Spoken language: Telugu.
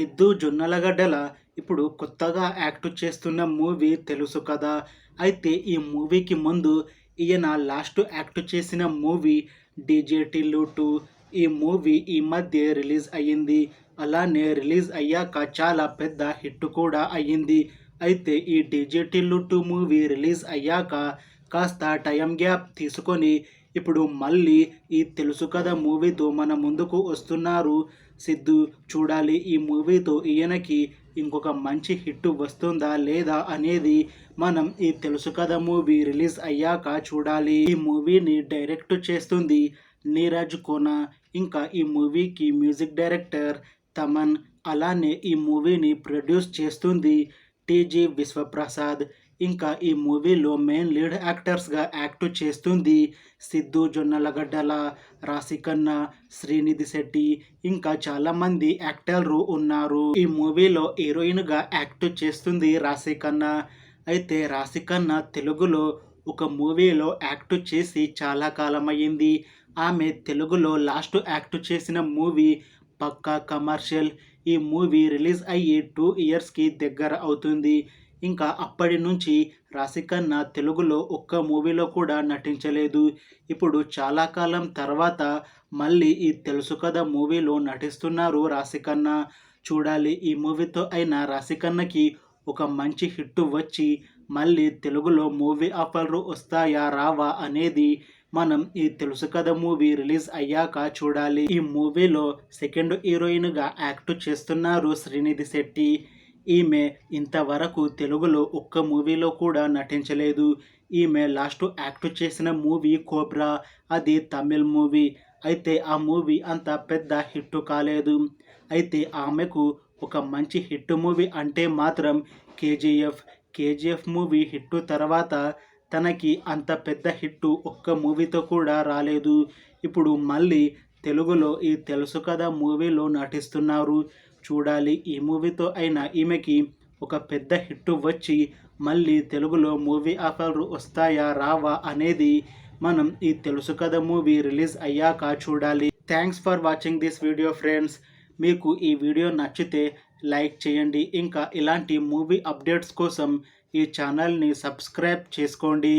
సిద్ధు జొన్నలగడ్డల ఇప్పుడు కొత్తగా యాక్ట్ చేస్తున్న మూవీ తెలుసు కదా. అయితే ఈ మూవీకి ముందు ఈయన లాస్ట్ యాక్ట్ చేసిన మూవీ 'డీజే టిల్లు 2'. ఈ మూవీ ఈ మధ్య రిలీజ్ అయ్యింది. అలానే రిలీజ్ అయ్యాక చాలా పెద్ద హిట్ కూడా అయ్యింది. అయితే ఈ 'డీజే టిల్లు 2' మూవీ రిలీజ్ అయ్యాక కాస్త టైం గ్యాప్ తీసుకొని ఇప్పుడు మళ్ళీ ఈ తెలుసు కదా మూవీతో మన ముందుకు వస్తున్నారు సిద్ధు. చూడాలి ఈ మూవీతో ఈయనకి ఇంకొక మంచి హిట్ వస్తుందా లేదా అనేది మనం ఈ తెలుసు కదా మూవీ రిలీజ్ అయ్యాక చూడాలి. ఈ మూవీని డైరెక్ట్ చేస్తుంది నీరజ్ కోనా. ఇంకా ఈ మూవీకి మ్యూజిక్ డైరెక్టర్ తమన్. అలానే ఈ మూవీని ప్రొడ్యూస్ చేస్తుంది టీజీ విశ్వప్రసాద్. ఇంకా ఈ మూవీలో మెయిన్ లీడ్ యాక్టర్స్గా యాక్ట్ చేస్తుంది సిద్ధు జొన్నలగడ్డల, రాశిఖన్నా, శ్రీనిధి శెట్టి, ఇంకా చాలామంది యాక్టర్లు ఉన్నారు. ఈ మూవీలో హీరోయిన్గా యాక్ట్ చేస్తుంది రాశిఖన్నా. అయితే రాశిఖన్నా తెలుగులో ఒక మూవీలో యాక్ట్ చేసి చాలా కాలమయ్యింది. ఆమె తెలుగులో లాస్ట్ యాక్ట్ చేసిన మూవీ పక్కా కమర్షియల్. ఈ మూవీ రిలీజ్ అయ్యి 2 ఇయర్స్కి దగ్గర అవుతుంది. ఇంకా అప్పటి నుంచి రాశిఖన్నా తెలుగులో ఒక్క మూవీలో కూడా నటించలేదు. ఇప్పుడు చాలా కాలం తర్వాత మళ్ళీ ఈ తెలుసు కదా మూవీలో నటిస్తున్నారు రాశిఖన్నా. చూడాలి ఈ మూవీతో అయినా రాశిఖన్నాకి ఒక మంచి హిట్ వచ్చి మళ్ళీ తెలుగులో మూవీ ఆఫర్లు వస్తాయా రావా అనేది మనం ఈ తెలుసు కదా మూవీ రిలీజ్ అయ్యాక చూడాలి. ఈ మూవీలో సెకండ్ హీరోయిన్గా యాక్ట్ చేస్తున్నారు శ్రీనిధి శెట్టి. ఈమె ఇంతవరకు తెలుగులో ఒక్క మూవీలో కూడా నటించలేదు. ఈమె లాస్ట్ యాక్ట్ చేసిన మూవీ 'కోబ్రా'. అది తమిళ్ మూవీ. అయితే ఆ మూవీ అంత పెద్ద హిట్ కాలేదు. అయితే ఆమెకు ఒక మంచి హిట్ మూవీ అంటే మాత్రం కేజీఎఫ్ మూవీ హిట్ తర్వాత తనకి అంత పెద్ద హిట్ ఒక్క మూవీతో కూడా రాలేదు. ఇప్పుడు మళ్ళీ తెలుగులో ఈ తెలుసు కదా మూవీలో నటిస్తున్నారు. చూడాలి ఈ మూవీతో అయినా ఈమెకి ఒక పెద్ద హిట్ వచ్చి మళ్ళీ తెలుగులో మూవీ ఆఫర్లు వస్తాయా రావా అనేది మనం ఈ తెలుసు కదా మూవీ రిలీజ్ అయ్యాక చూడాలి. Thanks for watching this video friends. మీకు ఈ వీడియో నచ్చితే లైక్ చేయండి. ఇంకా ఇలాంటి మూవీ అప్డేట్స్ కోసం ఈ ఛానల్ని సబ్స్క్రైబ్ చేసుకోండి.